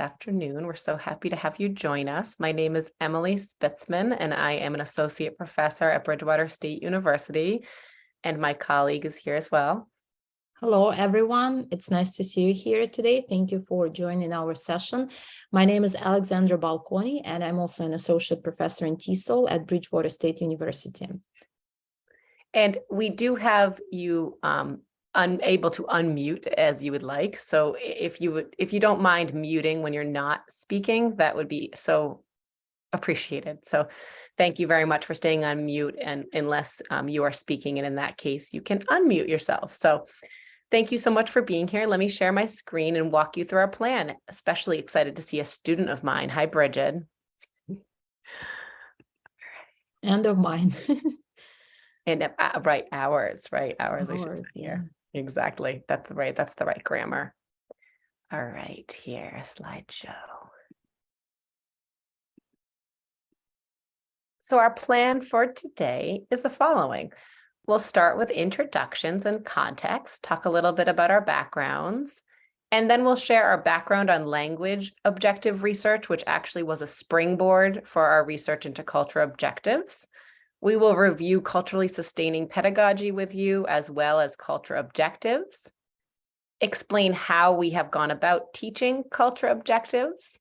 afternoon. We're so happy to have you join us. My name is Emily Spitzman, and I am an associate professor at Bridgewater State University, and my colleague is here as well. Hello, everyone. It's nice to see you here today. Thank you for joining our session. My name is Alexandra Balconi, and I'm also an associate professor in TESOL at Bridgewater State University. And we do have you unable to unmute as you would like. So if you don't mind muting when you're not speaking, that would be so appreciated. So thank you very much for staying on mute, and unless you are speaking, and in that case, you can unmute yourself. So thank you so much for being here. Let me share my screen and walk you through our plan. Especially excited to see a student of mine. Hi, Bridget. And of mine. And right, ours. We should say Yeah. here. Exactly. That's the right grammar. All right, here, slideshow. So our plan for today is the following. We'll start with introductions and context, talk a little bit about our backgrounds, and then we'll share our background on language objective research, which actually was a springboard for our research into culture objectives. We will review culturally sustaining pedagogy with you, as well as culture objectives, explain how we have gone about teaching culture objectives,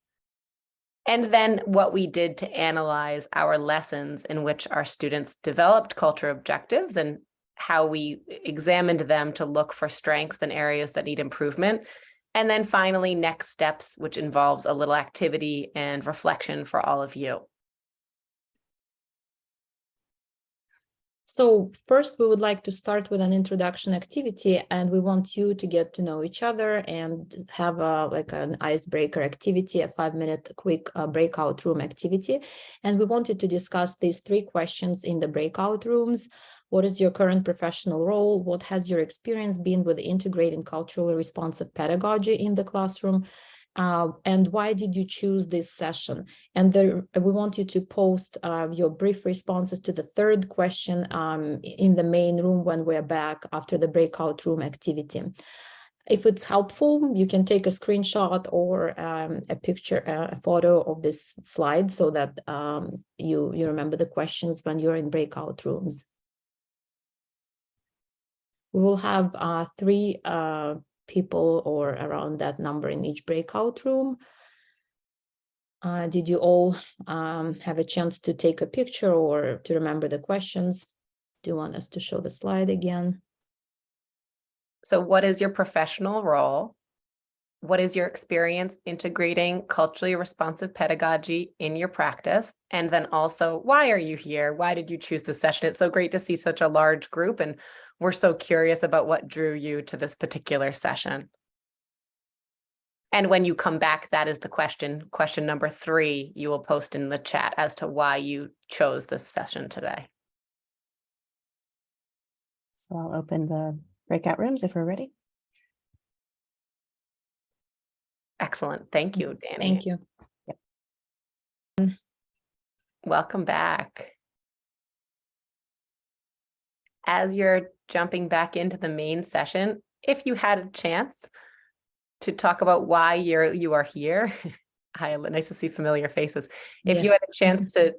and then what we did to analyze our lessons in which our students developed culture objectives and how we examined them to look for strengths and areas that need improvement. And then finally, next steps, which involves a little activity and reflection for all of you. So first, we would like to start with an introduction activity, and we want you to get to know each other and have like an icebreaker activity, a 5-minute quick breakout room activity. And we wanted to discuss these 3 questions in the breakout rooms. What is your current professional role? What has your experience been with integrating culturally responsive pedagogy in the classroom? And why did you choose this session? And we want you to post your brief responses to the 3rd question in the main room when we're back after the breakout room activity. If it's helpful, you can take a screenshot or a picture, a photo of this slide so that you remember the questions when you're in breakout rooms. We will have 3 people or around that number in each breakout room. Did you all have a chance to take a picture or to remember the questions? Do you want us to show the slide again? So what is your professional role? What is your experience integrating culturally responsive pedagogy in your practice? And then also, why are you here? Why did you choose this session? It's so great to see such a large group, and we're so curious about what drew you to this particular session. And when you come back, that is the question number 3, you will post in the chat as to why you chose this session today. So I'll open the breakout rooms if we're ready. Excellent. Thank you, Danny. Thank you. Yep. Welcome back. As you're jumping back into the main session, if you had a chance to talk about why you are here, hi, nice to see familiar faces. If you had a chance to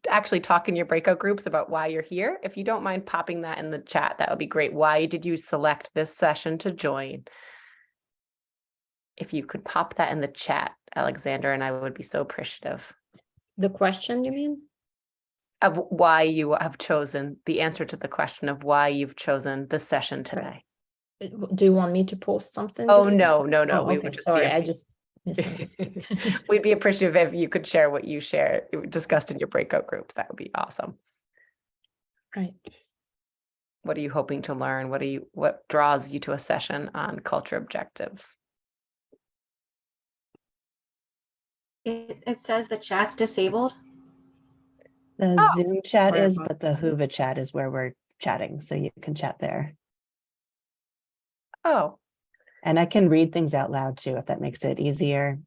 actually talk in your breakout groups about why you're here, if you don't mind popping that in the chat, that would be great. Why did you select this session to join? If you could pop that in the chat, Alexander, and I would be so appreciative. The question, you mean? Of why you have chosen, the answer to the question of why you've chosen this session today. Do you want me to post something? Oh, no. Oh, We okay. would just Sorry, I just we'd be appreciative if you could share what you discussed in your breakout groups. That would be awesome. Right. What are you hoping to learn? What draws you to a session on culture objectives? It says the chat's disabled. The Zoom chat Sorry is, about but the Whova chat is where we're chatting, so you can chat there. Oh. And I can read things out loud too, if that makes it easier.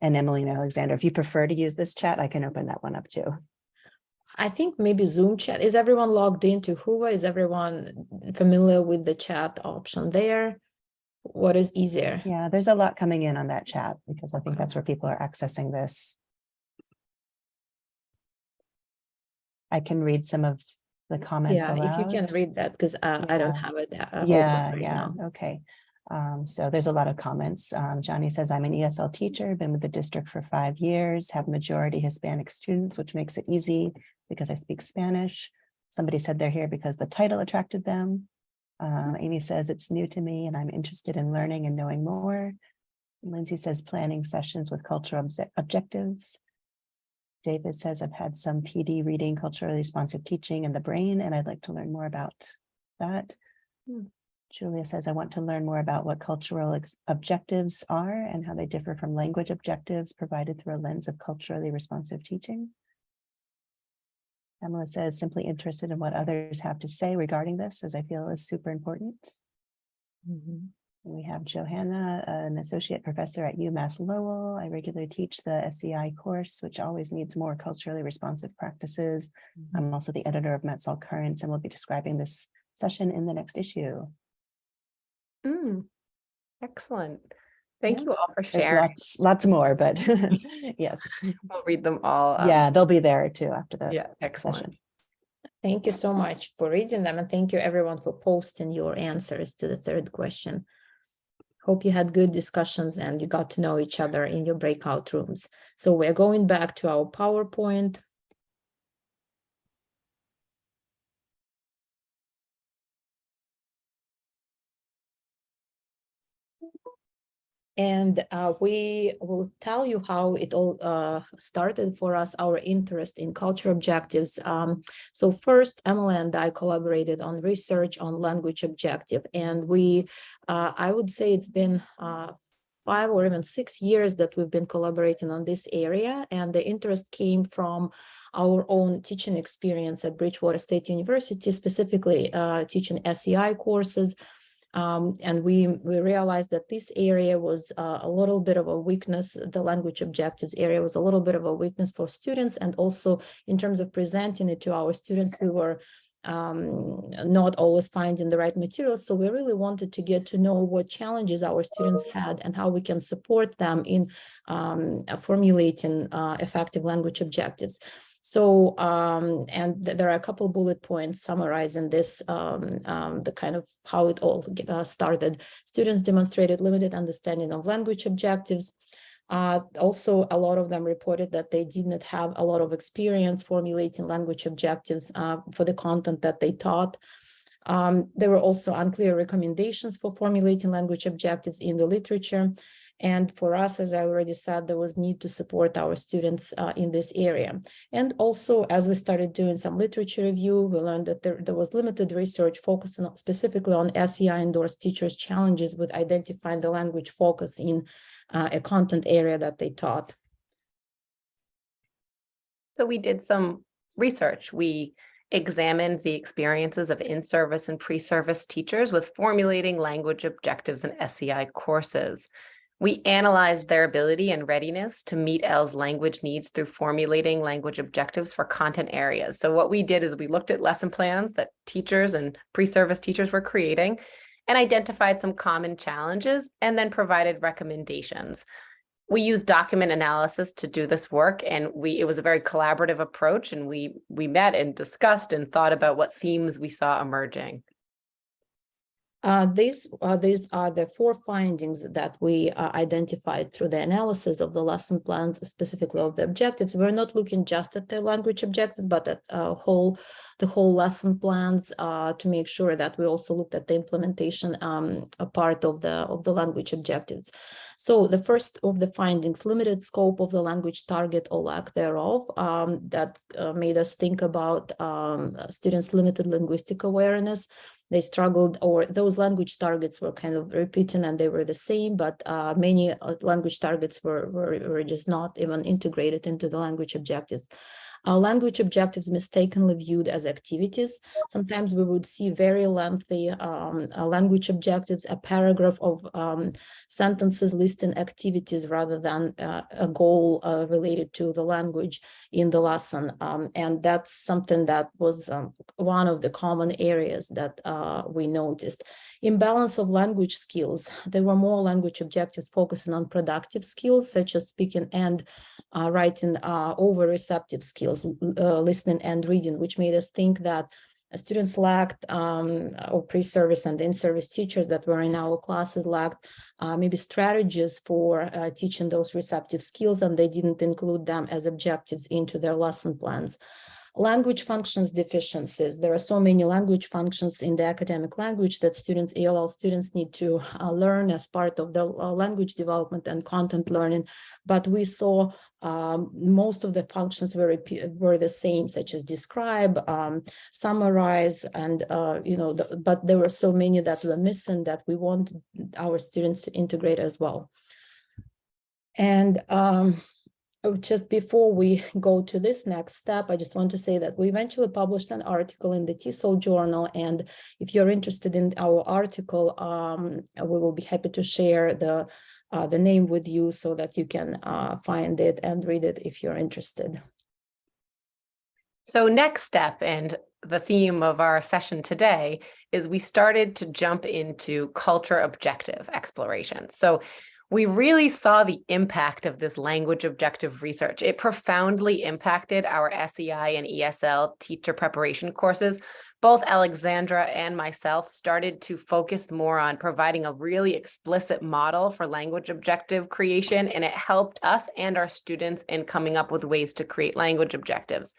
And Emily and Alexander, if you prefer to use this chat, I can open that one up too. I think maybe Zoom chat. Is everyone logged into Whova? Is everyone familiar with the chat option there? What is easier? Yeah, there's a lot coming in on that chat because I think Okay. that's where people are accessing this. I can read some of the comments Yeah, if you aloud. can read that, because I don't Yeah. have it open Yeah, right yeah, now. okay. So there's a lot of comments. Johnny says, I'm an ESL teacher, been with the district for 5 years, have majority Hispanic students, which makes it easy because I speak Spanish. Somebody said they're here because the title attracted them. Amy says, it's new to me and I'm interested in learning and knowing more. Lindsay says, planning sessions with cultural objectives. David says, I've had some PD reading, culturally responsive teaching in the brain, and I'd like to learn more about that. Julia says, I want to learn more about what cultural objectives are and how they differ from language objectives provided through a lens of culturally responsive teaching. Emma says, simply interested in what others have to say regarding this, as I feel is super important. We have Johanna, an associate professor at UMass Lowell. I regularly teach the SEI course, which always needs more culturally responsive practices. I'm also the editor of Metzl Currents and will be describing this session in the next issue. Excellent. Thank Yeah. you all for There's sharing. lots more, but yes. We'll read them all. Yeah, they'll be there too after the Yeah, excellent. session. Thank you so much for reading them, and thank you everyone for posting your answers to the third question. Hope you had good discussions and you got to know each other in your breakout rooms. So we're going back to our PowerPoint. And we will tell you how it all started for us, our interest in culture objectives. So first, Emily and I collaborated on research on language objective. And I would say it's been 5 or even 6 years that we've been collaborating on this area. And the interest came from our own teaching experience at Bridgewater State University, specifically teaching SEI courses. And we realized that this area was a little bit of a weakness. The language objectives area was a little bit of a weakness for students. And also in terms of presenting it to our students, we were not always finding the right materials. So we really wanted to get to know what challenges our students had and how we can support them in formulating effective language objectives. So, and there are a couple bullet points summarizing this, the kind of how it all started. Students demonstrated limited understanding of language objectives. Also, a lot of them reported that they did not have a lot of experience formulating language objectives for the content that they taught. There were also unclear recommendations for formulating language objectives in the literature. And for us, as I already said, there was need to support our students in this area. And also, as we started doing some literature review, we learned that there was limited research focusing specifically on SEI endorsed teachers' challenges with identifying the language focus in a content area that they taught. So we did some research. We examined the experiences of in-service and pre-service teachers with formulating language objectives in SEI courses. We analyzed their ability and readiness to meet EL's language needs through formulating language objectives for content areas. So what we did is we looked at lesson plans that teachers and pre-service teachers were creating and identified some common challenges and then provided recommendations. We used document analysis to do this work, and it was a very collaborative approach, and we met and discussed and thought about what themes we saw emerging. These are the 4 findings that we identified through the analysis of the lesson plans, specifically of the objectives. We're not looking just at the language objectives, but at the whole lesson plans to make sure that we also looked at the implementation part of the language objectives. So the first of the findings, limited scope of the language target or lack thereof, that made us think about students' limited linguistic awareness. They struggled, or those language targets were kind of repeating and they were the same, but many language targets were just not even integrated into the language objectives. Language objectives mistakenly viewed as activities. Sometimes we would see very lengthy language objectives, a paragraph of sentences listing activities rather than a goal related to the language in the lesson. And that's something that was one of the common areas that we noticed. Imbalance of language skills. There were more language objectives focusing on productive skills, such as speaking and writing over receptive skills, listening and reading, which made us think that students lacked, or pre-service and in-service teachers that were in our classes lacked maybe strategies for teaching those receptive skills, and they didn't include them as objectives into their lesson plans. Language functions deficiencies. There are so many language functions in the academic language that students, ELL students, need to learn as part of their language development and content learning. But we saw most of the functions were the same, such as describe, summarize, and but there were so many that were missing that we want our students to integrate as well. And just before we go to this next step, I just want to say that we eventually published an article in the TESOL journal, and if you're interested in our article, we will be happy to share the name with you so that you can find it and read it if you're interested. So next step, and the theme of our session today, is we started to jump into culture objective exploration. So we really saw the impact of this language objective research. It profoundly impacted our SEI and ESL teacher preparation courses. Both Alexandra and myself started to focus more on providing a really explicit model for language objective creation, and it helped us and our students in coming up with ways to create language objectives.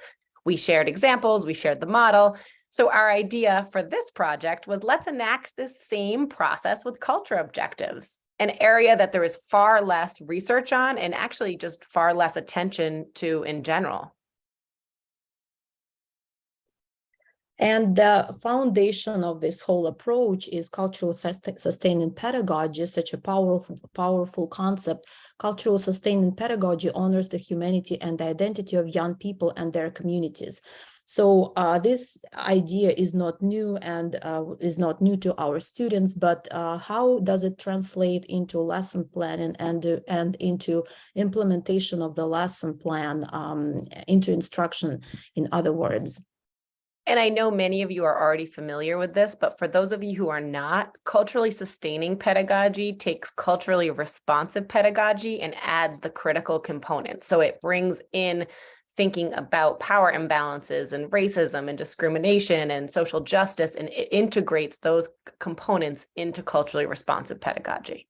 We shared examples, we shared the model. So our idea for this project was, let's enact this same process with culture objectives, an area that there is far less research on and actually just far less attention to in general. And the foundation of this whole approach is cultural sustaining pedagogy, such a powerful concept. Cultural sustaining pedagogy honors the humanity and the identity of young people and their communities. So this idea is not new and is not new to our students, but how does it translate into lesson planning and into implementation of the lesson plan, into instruction, in other words? And I know many of you are already familiar with this, but for those of you who are not, culturally sustaining pedagogy takes culturally responsive pedagogy and adds the critical component. So it brings in thinking about power imbalances and racism and discrimination and social justice, and it integrates those components into culturally responsive pedagogy.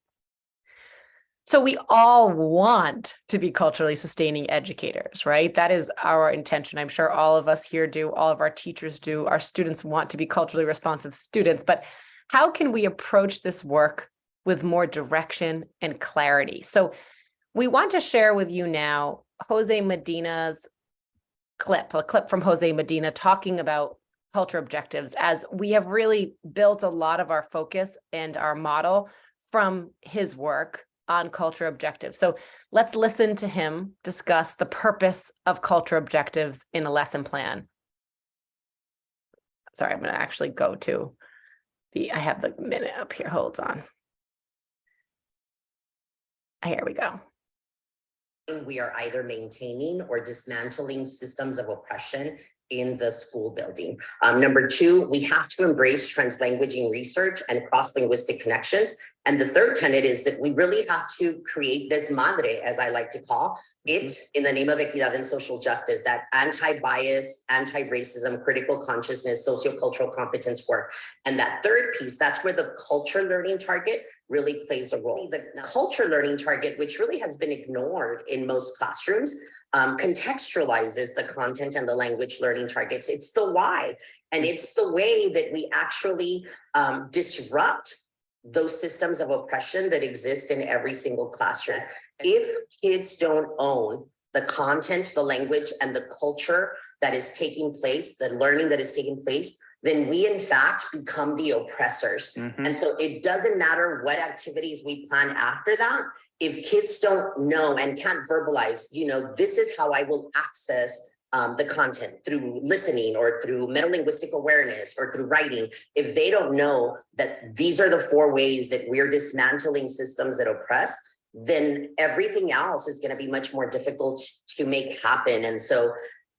So we all want to be culturally sustaining educators, right? That is our intention. I'm sure all of us here do, all of our teachers do, our students want to be culturally responsive students, but how can we approach this work with more direction and clarity? So we want to share with you now Jose Medina's a clip from Jose Medina talking about culture objectives, as we have really built a lot of our focus and our model from his work on culture objectives. So let's listen to him discuss the purpose of culture objectives in a lesson plan. Sorry, I'm going to actually go to I have the minute up here. Hold on. Here we go. We are either maintaining or dismantling systems of oppression in the school building. Number two, we have to embrace translanguaging research and cross-linguistic connections. And the third tenet is that we really have to create this madre, as I like to call it, in the name of equidad and social justice, that anti-bias, anti-racism, critical consciousness, sociocultural competence work. And that third piece, that's where the culture learning target really plays a role. The culture learning target, which really has been ignored in most classrooms, contextualizes the content and the language learning targets. It's the why, and it's the way that we actually disrupt those systems of oppression that exist in every single classroom. If kids don't own the content, the language, and the culture that is taking place, the learning that is taking place, then we in fact become the oppressors. And so it doesn't matter what activities we plan after that. If kids don't know and can't verbalize, this is how I will access the content through listening or through metalinguistic awareness or through writing, if they don't know that these are the 4 ways that we're dismantling systems that oppress, then everything else is going to be much more difficult to make happen. And so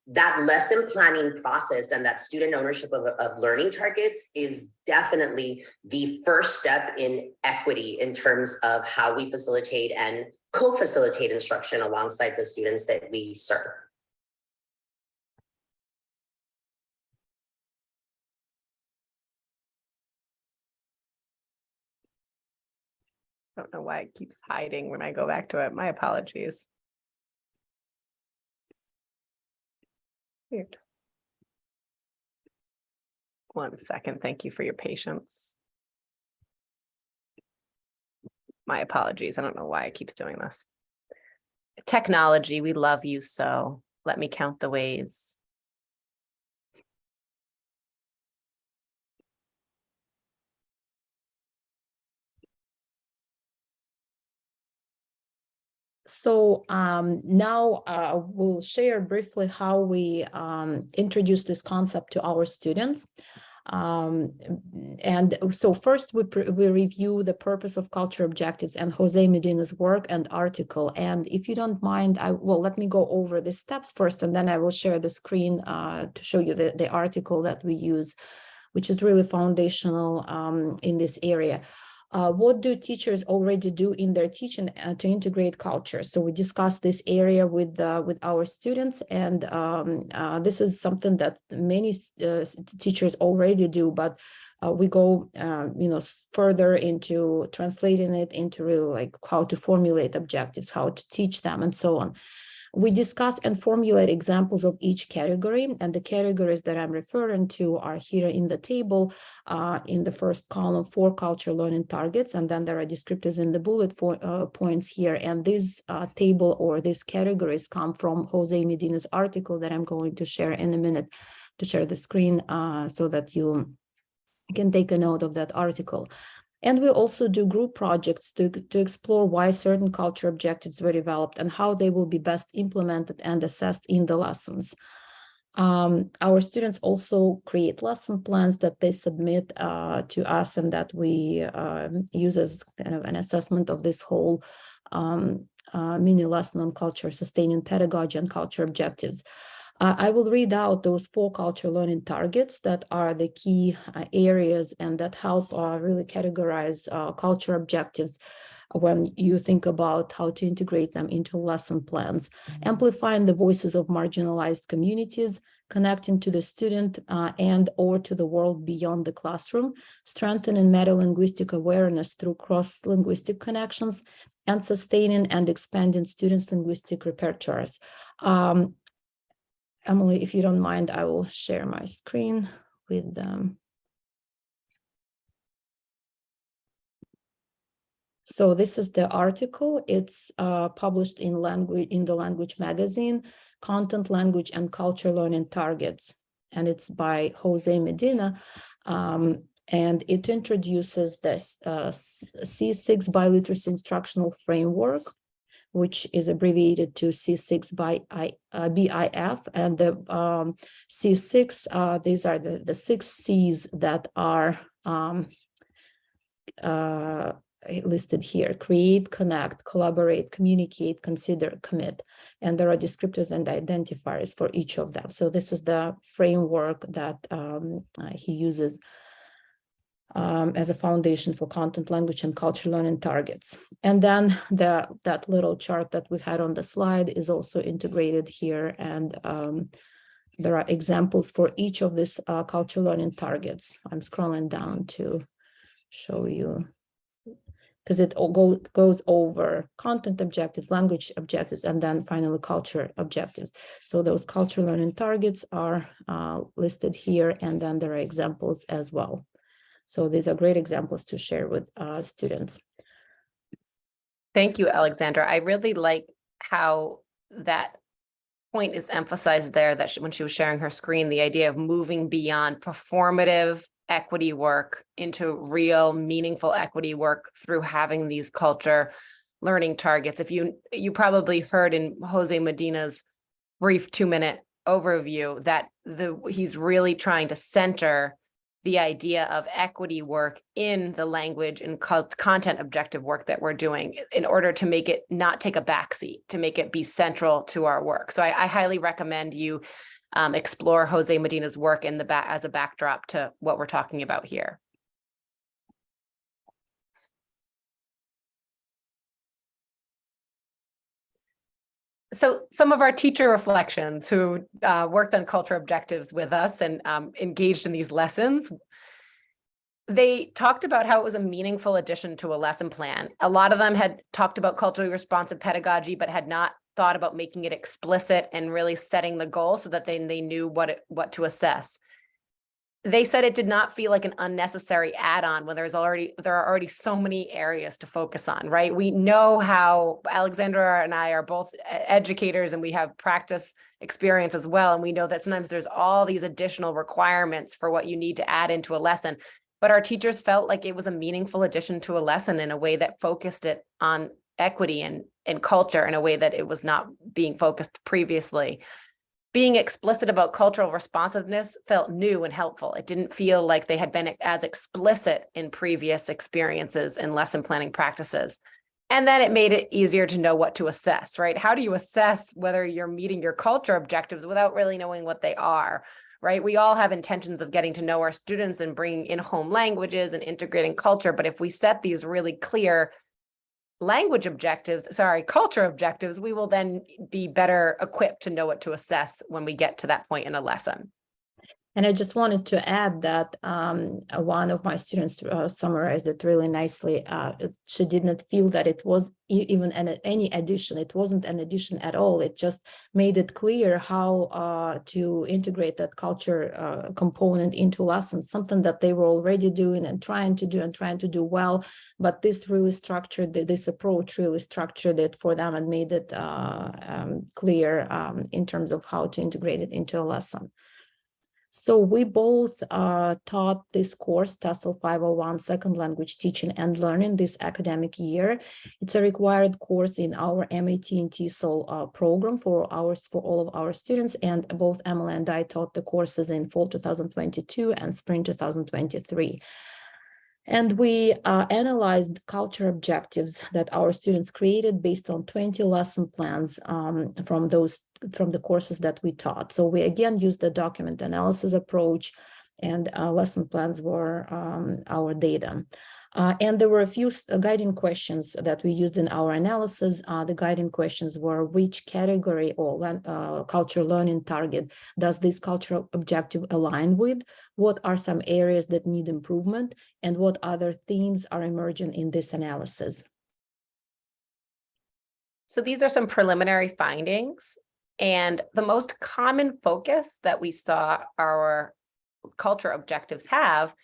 that lesson planning process and that student ownership of learning targets is definitely the first step in equity in terms of how we facilitate and co-facilitate instruction alongside the students that we serve. I don't know why it keeps hiding when I go back to it. My apologies. Weird. 1 second. Thank you for your patience. My apologies. I don't know why it keeps doing this. Technology, we love you so. Let me count the ways. So now we'll share briefly how we introduce this concept to our students. And so first we review the purpose of culture objectives and Jose Medina's work and article. And if you don't mind, let me go over the steps first, and then I will share the screen to show you the article that we use, which is really foundational in this area. What do teachers already do in their teaching to integrate culture? So we discussed this area with our students, and this is something that many teachers already do, but we go further into translating it into really like how to formulate objectives, how to teach them, and so on. We discuss and formulate examples of each category, and the categories that I'm referring to are here in the table. In the first column, 4 culture learning targets, and then there are descriptors in the bullet points here. And this table or these categories come from Jose Medina's article that I'm going to share in a minute, to share the screen so that you can take a note of that article. And we also do group projects to explore why certain culture objectives were developed and how they will be best implemented and assessed in the lessons. Our students also create lesson plans that they submit to us, and that we use as kind of an assessment of this whole mini lesson on culture, sustaining pedagogy and culture objectives. I will read out those 4 culture learning targets that are the key areas and that help really categorize culture objectives when you think about how to integrate them into lesson plans. Amplifying the voices of marginalized communities, connecting to the student and or to the world beyond the classroom, strengthening metalinguistic awareness through cross-linguistic connections, and sustaining and expanding students' linguistic repertoires. Emily, if you don't mind, I will share my screen with them. So this is the article. It's published in the Language magazine, Content, Language, and Culture Learning Targets. And it's by Jose Medina. And it introduces this C6 Biliteracy Instructional Framework, which is abbreviated to C6 by BIF, and the C6, these are the 6 C's that are listed here: create, connect, collaborate, communicate, consider, commit. And there are descriptors and identifiers for each of them. So this is the framework that he uses as a foundation for content, language, and culture learning targets. And then that little chart that we had on the slide is also integrated here. And there are examples for each of these culture learning targets. I'm scrolling down to show you, because it all goes over content objectives, language objectives, and then finally culture objectives. So those culture learning targets are listed here, and then there are examples as well. So these are great examples to share with students. Thank you, Alexandra. I really like how that point is emphasized there, that when she was sharing her screen, the idea of moving beyond performative equity work into real meaningful equity work through having these culture learning targets. If you probably heard in Jose Medina's brief 2-minute overview that he's really trying to center the idea of equity work in the language and content objective work that we're doing in order to make it not take a backseat, to make it be central to our work. So I highly recommend you explore Jose Medina's work in the as a backdrop to what we're talking about here. So some of our teacher reflections who worked on culture objectives with us and engaged in these lessons, they talked about how it was a meaningful addition to a lesson plan. A lot of them had talked about culturally responsive pedagogy, but had not thought about making it explicit and really setting the goal so that they knew what to assess. They said it did not feel like an unnecessary add-on when there are already so many areas to focus on, right? We know how Alexandra and I are both educators and we have practice experience as well. And we know that sometimes there's all these additional requirements for what you need to add into a lesson. But our teachers felt like it was a meaningful addition to a lesson in a way that focused it on equity and culture in a way that it was not being focused previously. Being explicit about cultural responsiveness felt new and helpful. It didn't feel like they had been as explicit in previous experiences and lesson planning practices. And then it made it easier to know what to assess, right? How do you assess whether you're meeting your culture objectives without really knowing what they are, right? We all have intentions of getting to know our students and bringing in home languages and integrating culture. But if we set these really clear culture objectives, we will then be better equipped to know what to assess when we get to that point in a lesson. And I just wanted to add that one of my students summarized it really nicely. She did not feel that it was even any addition. It wasn't an addition at all. It just made it clear how to integrate that culture component into lessons, something that they were already doing and trying to do well. But this really structured, this approach really structured it for them and made it clear in terms of how to integrate it into a lesson. So we both taught this course, TESOL 501, Second Language Teaching and Learning, this academic year. It's a required course in our MAT and TESOL program for all of our students, and both Emily and I taught the courses in fall 2022 and spring 2023. And we analyzed culture objectives that our students created based on 20 lesson plans from the courses that we taught. So we again used the document analysis approach, and lesson plans were our data. And there were a few guiding questions that we used in our analysis. The guiding questions were: which category or culture learning target does this cultural objective align with? What are some areas that need improvement? And what other themes are emerging in this analysis? So these are some preliminary findings. And the most common focus that we saw our culture objectives have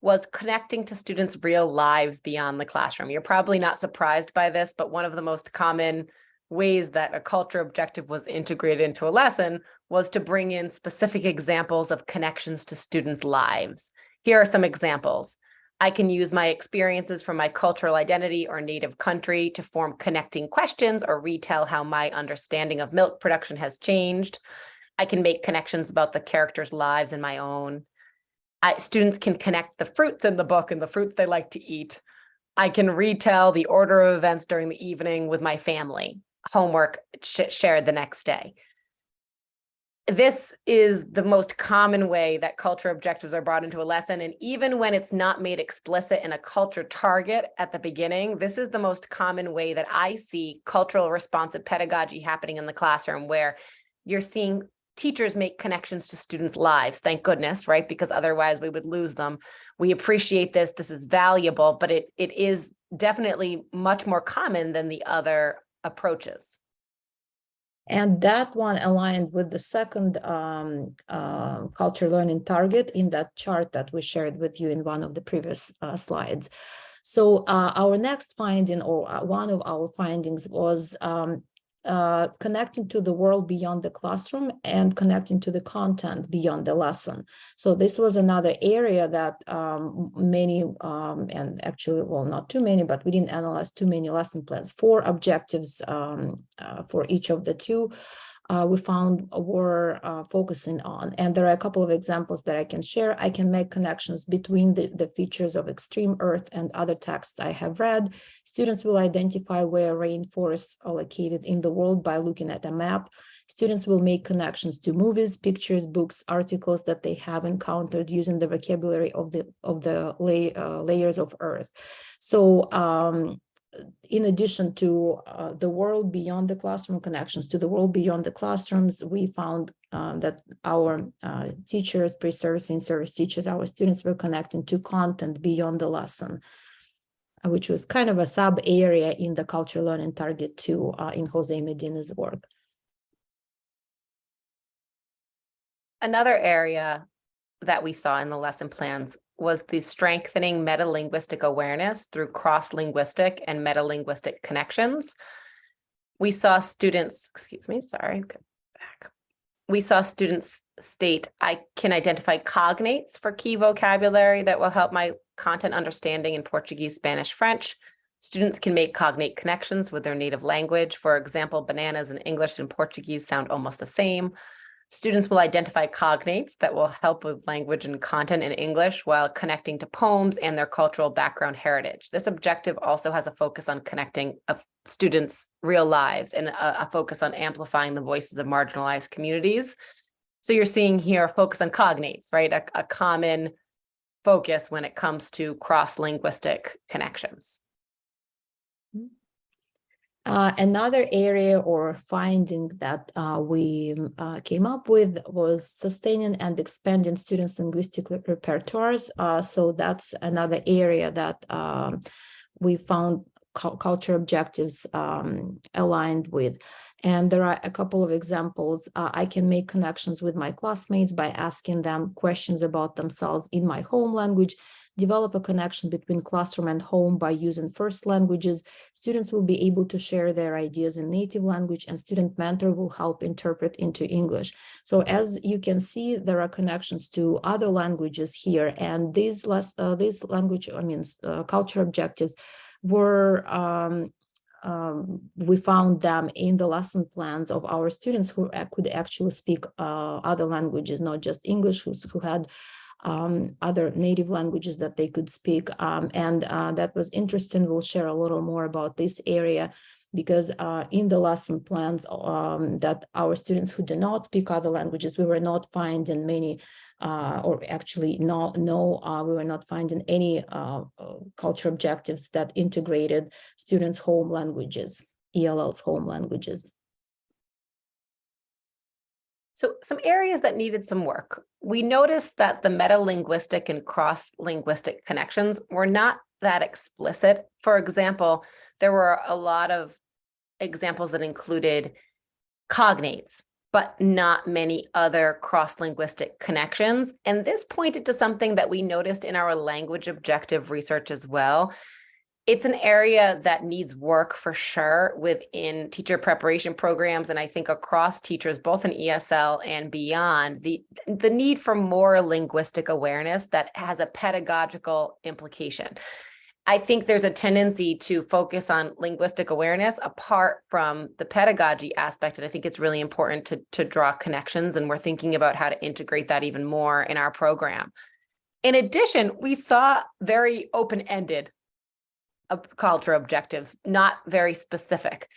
was connecting to students' real lives beyond the classroom. You're probably not surprised by this, but one of the most common ways that a culture objective was integrated into a lesson was to bring in specific examples of connections to students' lives. Here are some examples. I can use my experiences from my cultural identity or native country to form connecting questions or retell how my understanding of milk production has changed. I can make connections about the characters' lives and my own. Students can connect the fruits in the book and the fruits they like to eat. I can retell the order of events during the evening with my family. Homework shared the next day. This is the most common way that culture objectives are brought into a lesson. And even when it's not made explicit in a culture target at the beginning, this is the most common way that I see cultural responsive pedagogy happening in the classroom, where you're seeing teachers make connections to students' lives. Thank goodness, right? Because otherwise we would lose them. We appreciate this. This is valuable, but it is definitely much more common than the other approaches. And that one aligned with the second culture learning target in that chart that we shared with you in one of the previous slides. So our next finding, or one of our findings, was connecting to the world beyond the classroom and connecting to the content beyond the lesson. So this was another area that many, and actually, well, not too many, but we didn't analyze too many lesson plans. 4 objectives for each of the 2 we found were focusing on. And there are a couple of examples that I can share. I can make connections between the features of extreme Earth and other texts I have read. Students will identify where rainforests are located in the world by looking at a map. Students will make connections to movies, pictures, books, articles that they have encountered using the vocabulary of the layers of Earth. So in addition to the world beyond the classroom, connections to the world beyond the classrooms, we found that our teachers, pre-service and service teachers, our students were connecting to content beyond the lesson, which was kind of a sub area in the cultural learning target 2 in Jose Medina's work. Another area that we saw in the lesson plans was the strengthening metalinguistic awareness through cross-linguistic and metalinguistic connections. We saw students, We saw students state, I can identify cognates for key vocabulary that will help my content understanding in Portuguese, Spanish, French. Students can make cognate connections with their native language. For example, bananas in English and Portuguese sound almost the same. Students will identify cognates that will help with language and content in English while connecting to poems and their cultural background heritage. This objective also has a focus on connecting students' real lives and a focus on amplifying the voices of marginalized communities. So you're seeing here a focus on cognates, right? A common focus when it comes to cross-linguistic connections. Another area or finding that we came up with was sustaining and expanding students' linguistic repertoires. So that's another area that we found culture objectives aligned with. And there are a couple of examples. I can make connections with my classmates by asking them questions about themselves in my home language, develop a connection between classroom and home by using first languages. Students will be able to share their ideas in native language, and student mentor will help interpret into English. So as you can see, there are connections to other languages here, and these culture objectives were we found them in the lesson plans of our students who could actually speak other languages, not just English, who had other native languages that they could speak. And that was interesting. We'll share a little more about this area, because in the lesson plans that our students who do not speak other languages, we were not finding many, or actually we were not finding any culture objectives that integrated students' home languages, ELL's home languages. So some areas that needed some work. We noticed that the metalinguistic and cross-linguistic connections were not that explicit. For example, there were a lot of examples that included cognates, but not many other cross-linguistic connections. And this pointed to something that we noticed in our language objective research as well. It's an area that needs work for sure within teacher preparation programs, and I think across teachers, both in ESL and beyond, the need for more linguistic awareness that has a pedagogical implication. I think there's a tendency to focus on linguistic awareness apart from the pedagogy aspect, and I think it's really important to draw connections, and we're thinking about how to integrate that even more in our program. In addition, we saw very open-ended culture objectives, not very specific.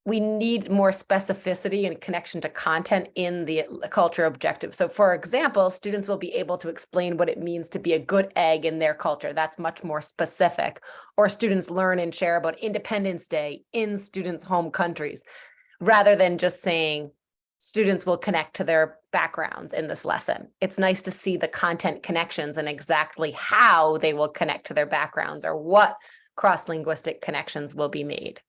We need more specificity and connection to content in the culture objective. So for example, students will be able to explain what it means to be a good egg in their culture. That's much more specific. Or students learn and share about Independence Day in students' home countries, rather than just saying students will connect to their backgrounds in this lesson. It's nice to see the content connections and exactly how they will connect to their backgrounds, or what cross-linguistic connections will be made.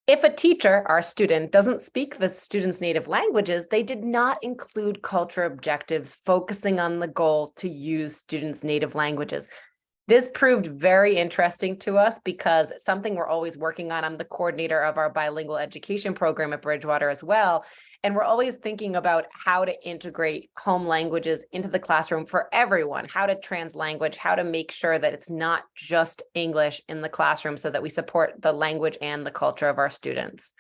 If a teacher or a student doesn't speak the student's native languages, they did not include culture objectives focusing on the goal to use students' native languages. This proved very interesting to us because it's something we're always working on. I'm the coordinator of our bilingual education program at Bridgewater as well. And we're always thinking about how to integrate home languages into the classroom for everyone, how to translanguage, how to make sure that it's not just English in the classroom so that we support the language and the culture of our students.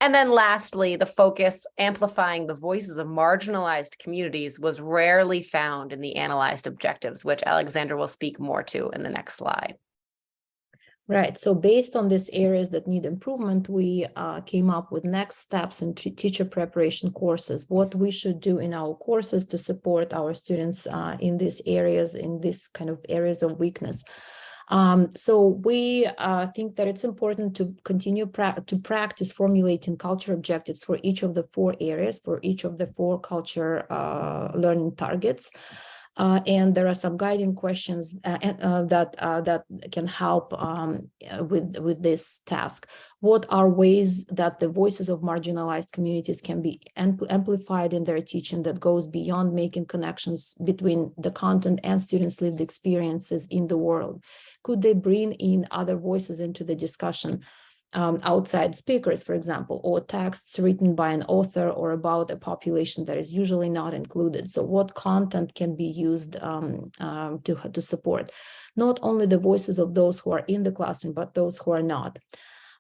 And then lastly, the focus amplifying the voices of marginalized communities was rarely found in the analyzed objectives, which Alexander will speak more to in the next slide. Right. So based on these areas that need improvement, we came up with next steps in teacher preparation courses, what we should do in our courses to support our students in these areas, in this kind of areas of weakness. So we think that it's important to continue to practice formulating culture objectives for each of the 4 areas, for each of the 4 culture learning targets. And there are some guiding questions that can help with this task. What are ways that the voices of marginalized communities can be amplified in their teaching that goes beyond making connections between the content and students' lived experiences in the world? Could they bring in other voices into the discussion? Outside speakers, for example, or texts written by an author or about a population that is usually not included. So what content can be used to support not only the voices of those who are in the classroom, but those who are not.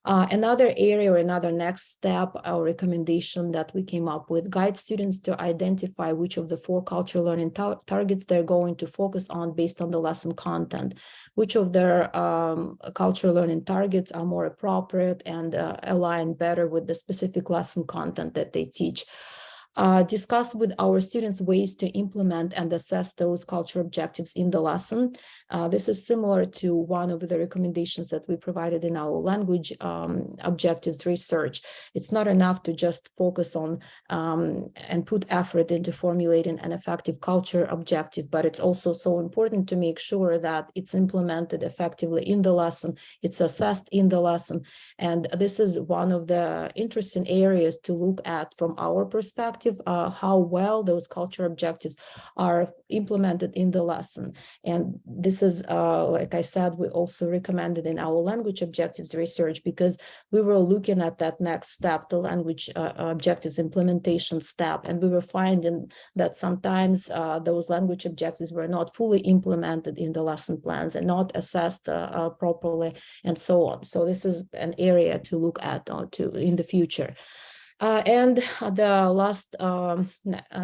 Another area or another next step or recommendation that we came up with, guide students to identify which of the 4 cultural learning targets they're going to focus on based on the lesson content, which of their cultural learning targets are more appropriate and align better with the specific lesson content that they teach. Discuss with our students ways to implement and assess those cultural objectives in the lesson. This is similar to one of the recommendations that we provided in our language objectives research. It's not enough to just focus on and put effort into formulating an effective culture objective, but it's also so important to make sure that it's implemented effectively in the lesson, it's assessed in the lesson. And this is one of the interesting areas to look at from our perspective, how well those culture objectives are implemented in the lesson. And this is, like I said, we also recommended in our language objectives research, because we were looking at that next step, the language objectives implementation step, and we were finding that sometimes those language objectives were not fully implemented in the lesson plans and not assessed properly, and so on. So this is an area to look at in the future. And the last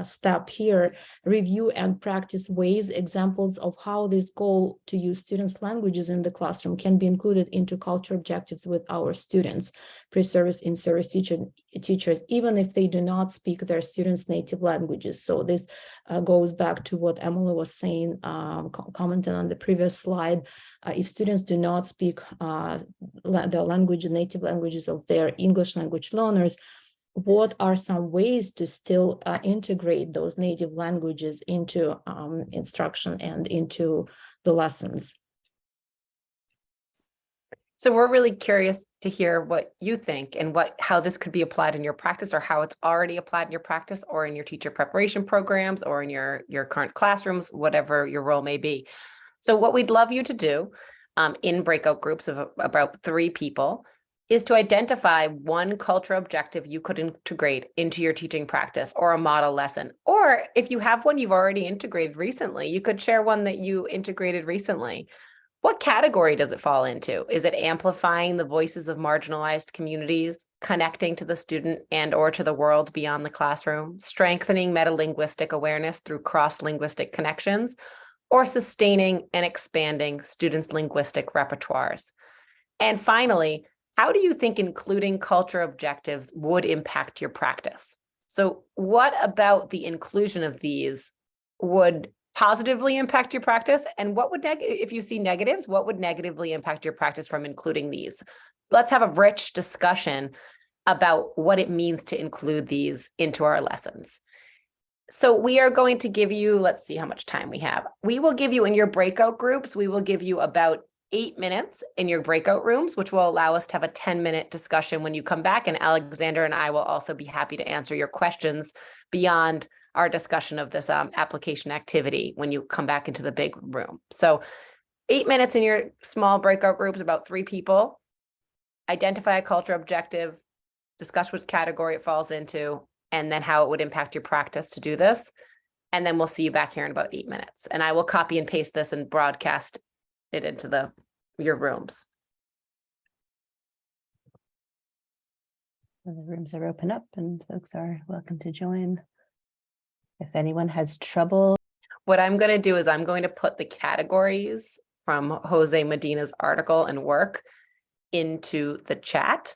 step here, review and practice ways, examples of how this goal to use students' languages in the classroom can be included into culture objectives with our students, pre-service, in-service teachers, even if they do not speak their students' native languages. So this goes back to what Emily was saying, commenting on the previous slide. If students do not speak the language, native languages of their English language learners, what are some ways to still integrate those native languages into instruction and into the lessons? So we're really curious to hear what you think and how this could be applied in your practice, or how it's already applied in your practice or in your teacher preparation programs or in your current classrooms, whatever your role may be. So what we'd love you to do in breakout groups of about 3 people is to identify one culture objective you could integrate into your teaching practice or a model lesson. Or if you have one you've already integrated recently, you could share one that you integrated recently. What category does it fall into? Is it amplifying the voices of marginalized communities, connecting to the student and or to the world beyond the classroom, strengthening metalinguistic awareness through cross-linguistic connections, or sustaining and expanding students' linguistic repertoires? And finally, how do you think including culture objectives would impact your practice? So what about the inclusion of these would positively impact your practice? And what would, if you see negatives, what would negatively impact your practice from including these? Let's have a rich discussion about what it means to include these into our lessons. So we are going to give you, let's see how much time we have. We will give you in your breakout groups, we will give you about 8 minutes in your breakout rooms, which will allow us to have a 10-minute discussion when you come back. And Alexander and I will also be happy to answer your questions beyond our discussion of this application activity when you come back into the big room. So 8 minutes in your small breakout groups, about 3 people, identify a culture objective, discuss which category it falls into, and then how it would impact your practice to do this. And then we'll see you back here in about 8 minutes. And I will copy and paste this and broadcast it into your rooms. The rooms are open up and folks are welcome to join. If anyone has trouble. What I'm going to do is I'm going to put the categories from Jose Medina's article and work into the chat.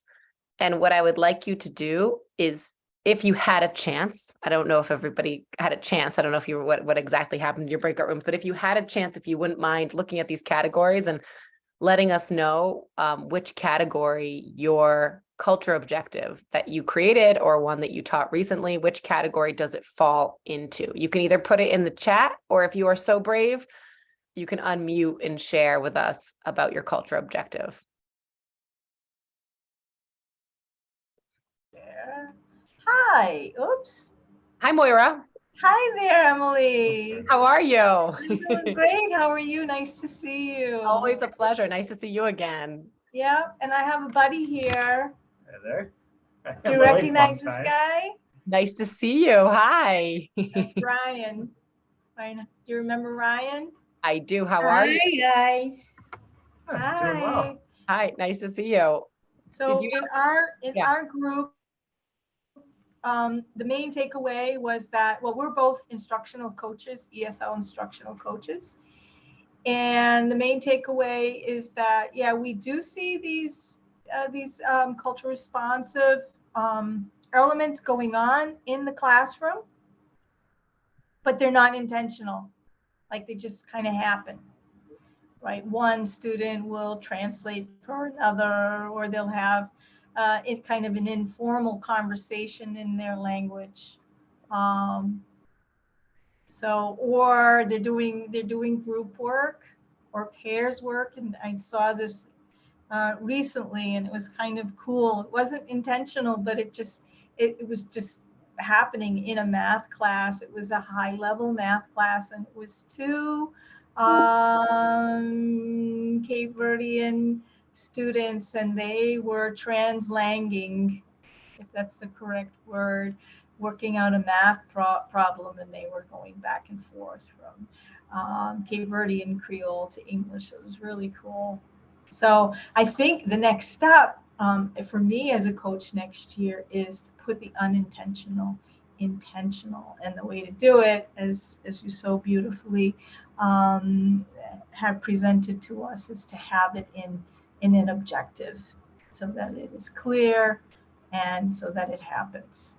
And what I would like you to do is, if you had a chance, I don't know if everybody had a chance, I don't know if you were what exactly happened in your breakout rooms, but if you had a chance, if you wouldn't mind looking at these categories and letting us know which category your culture objective that you created or one that you taught recently, which category does it fall into? You can either put it in the chat, or if you are so brave, you can unmute and share with us about your culture objective. There. Hi. Oops. Hi, Moira. Hi there, Emily. How are you? I'm doing great. How are you? Nice to see you. Always a pleasure. Nice to see you again. Yeah, and I have a buddy here. Hi there. Do you recognize this guy? Nice to see you. Hi. That's Ryan. Ryan, do you remember Ryan? I do. How are you? Hi guys. Doing well. Hi. Nice to see you. So you in our group, the main takeaway was that, well, we're both instructional coaches, ESL instructional coaches. And the main takeaway is that, yeah, we do see these culture responsive elements going on in the classroom, but they're not intentional. Like, they just kind of happen, right? One student will translate for another, or they'll have it kind of an informal conversation in their language. So, or they're doing group work or pairs work. And I saw this recently, and it was kind of cool. It wasn't intentional, but it was just happening in a math class. It was a high level math class, and it was two Cape Verdean students, and they were translanging, if that's the correct word, working out a math problem, and they were going back and forth from Cape Verdean Creole to English. So it was really cool. So I think the next step for me as a coach next year is to put the unintentional intentional, and the way to do it, as you so beautifully have presented to us, is to have it in an objective, so that it is clear and so that it happens.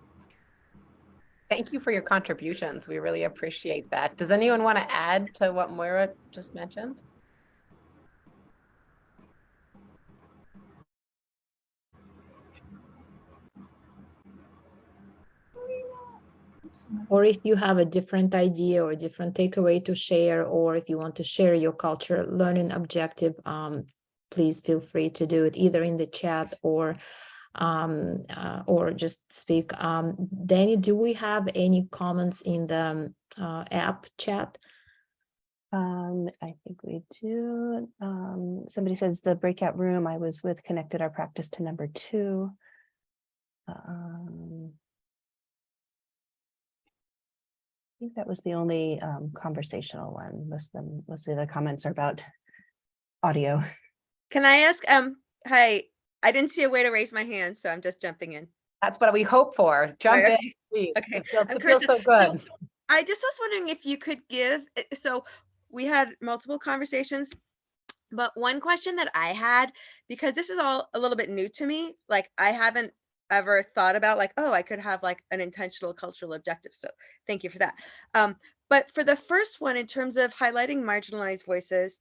Thank you for your contributions. We really appreciate that. Does anyone want to add to what Moira just mentioned? Or if you have a different idea or a different takeaway to share, or if you want to share your culture learning objective, please feel free to do it either in the chat or just speak. Danny, do we have any comments in the app chat? I think we do. Somebody says the breakout room I was with connected our practice to number 2. I think that was the only conversational one. Most of the comments are about audio. Can I ask, hi, I didn't see a way to raise my hand, so I'm just jumping in. That's what we hope for. Jump in, please. Okay. It feels so good. So I just was wondering if you could give, so we had multiple conversations, but one question that I had, because this is all a little bit new to me, like I haven't ever thought about like, oh, I could have like an intentional cultural objective. So thank you for that. But for the first one, in terms of highlighting marginalized voices,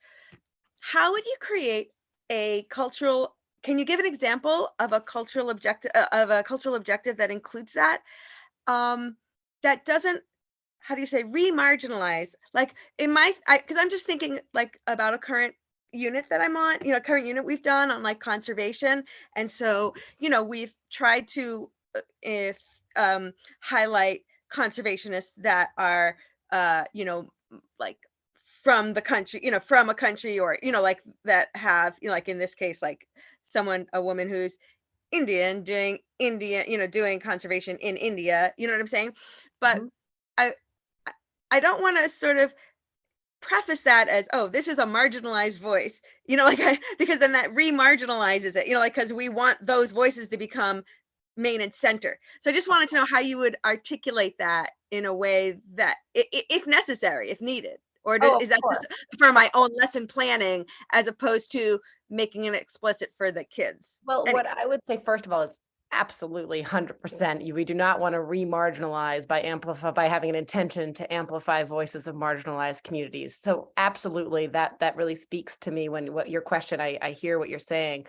how would you create a cultural, can you give an example of a cultural objective that includes that? That doesn't, how do you say, re-marginalize? Like in my, because I'm just thinking like about a current unit that I'm on, current unit we've done on like conservation. And so, we've tried to highlight conservationists that are, like from the country, from a country, or, like that have, like in this case, like a woman who's Indian doing doing conservation in India, you know what I'm saying? But I don't want to sort of preface that as, oh, this is a marginalized voice, because then that re-marginalizes it, like, because we want those voices to become main and center. So I just wanted to know how you would articulate that in a way that, if necessary, if needed, or Oh, of is that course. just for my own lesson planning as opposed to making it explicit for the kids? Well, Anyway. what I would say, first of all, is absolutely 100%. We do not want to re-marginalize by having an intention to amplify voices of marginalized communities. So absolutely, that really speaks to me when what your question, I hear what you're saying.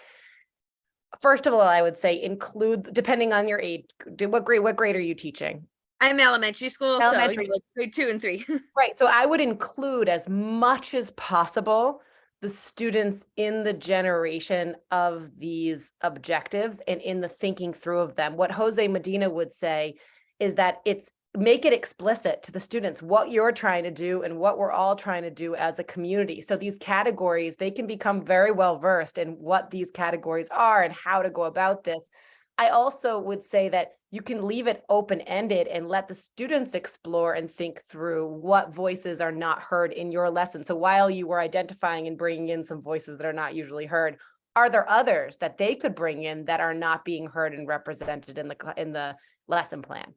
First of all, I would say include, depending on your age, what grade are you teaching? I'm elementary school, Elementary. so like grade 2 and 3. Right. So I would include as much as possible the students in the generation of these objectives and in the thinking through of them. What Jose Medina would say is that make it explicit to the students what you're trying to do and what we're all trying to do as a community. So these categories, they can become very well versed in what these categories are and how to go about this. I also would say that you can leave it open-ended and let the students explore and think through what voices are not heard in your lesson. So while you were identifying and bringing in some voices that are not usually heard, are there others that they could bring in that are not being heard and represented in the lesson plan?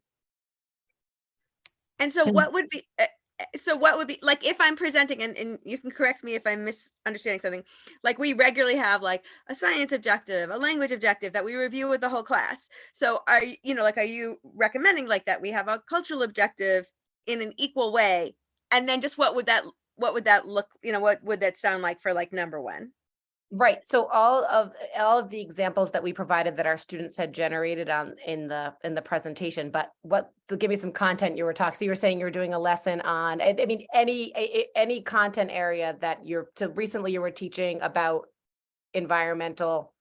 And so what would be, like, if I'm presenting, and you can correct me if I'm misunderstanding something, like we regularly have like a science objective, a language objective that we review with the whole class. So are you recommending like that we have a cultural objective in an equal way? And then just what would that look, what would that sound like for like number 1? Right. So all of the examples that we provided that our students had generated in the presentation, but to give me some content you were talking. So you were saying you're doing a lesson on, I mean, any content area that recently you were teaching about environmental.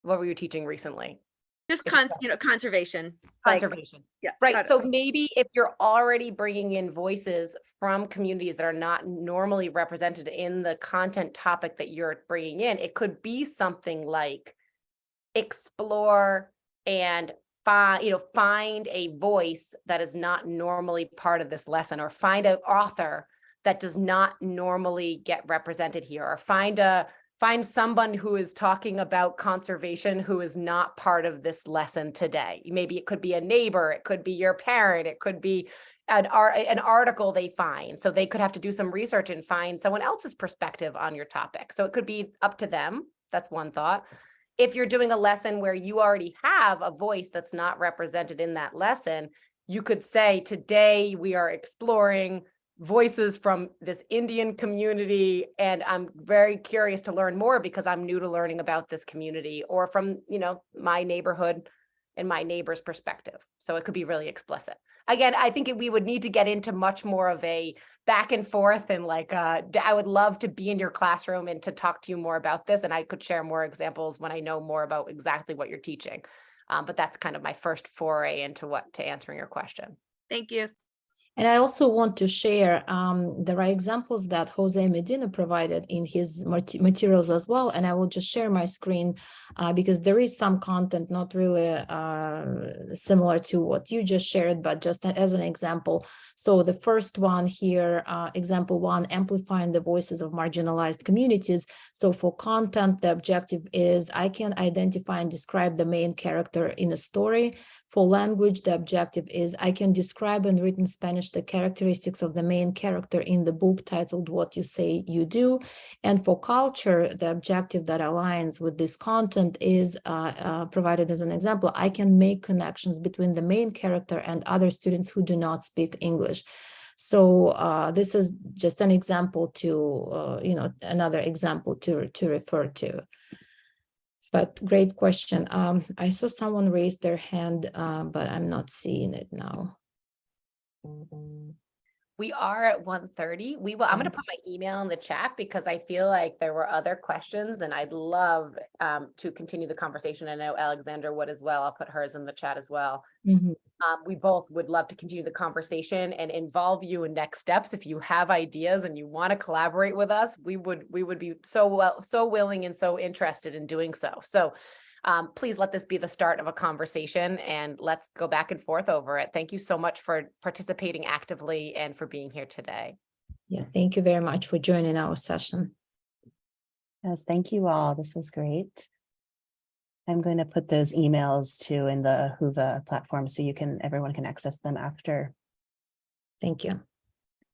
What were you teaching recently? Just conservation. Conservation. Yeah. Right. So maybe if you're already bringing in voices from communities that are not normally represented in the content topic that you're bringing in, it could be something like explore and find a voice that is not normally part of this lesson, or find an author that does not normally get represented here, or find someone who is talking about conservation who is not part of this lesson today. Maybe it could be a neighbor, it could be your parent, it could be an article they find. So they could have to do some research and find someone else's perspective on your topic. So it could be up to them. That's one thought. If you're doing a lesson where you already have a voice that's not represented in that lesson, you could say, today we are exploring voices from this Indian community, and I'm very curious to learn more because I'm new to learning about this community, or from, my neighborhood and my neighbor's perspective. So it could be really explicit. Again, I think we would need to get into much more of a back and forth, and I would love to be in your classroom and to talk to you more about this, and I could share more examples when I know more about exactly what you're teaching. But that's kind of my first foray into answering your question. Thank you. And I also want to share, there are examples that Jose Medina provided in his materials as well. And I will just share my screen because there is some content not really similar to what you just shared, but just as an example. So the first one here, example 1, amplifying the voices of marginalized communities. So for content, the objective is I can identify and describe the main character in a story. For language, the objective is I can describe in written Spanish the characteristics of the main character in the book titled What You Say You Do. And for culture, the objective that aligns with this content is provided as an example. I can make connections between the main character and other students who do not speak English. So this is just an example to, another example to refer to. But great question. I saw someone raise their hand, but I'm not seeing it now. We are at 1:30. I'm going to put my email in the chat because I feel like there were other questions, and I'd love to continue the conversation. I know Alexandra would as well. I'll put hers in the chat as well. Mm-hmm. We both would love to continue the conversation and involve you in next steps. If you have ideas and you want to collaborate with us, we would be so willing and so interested in doing so. So please let this be the start of a conversation, and let's go back and forth over it. Thank you so much for participating actively and for being here today. Yeah, thank you very much for joining our session. Yes, thank you all. This was great. I'm going to put those emails too in the Whova platform so everyone can access them after. Thank you.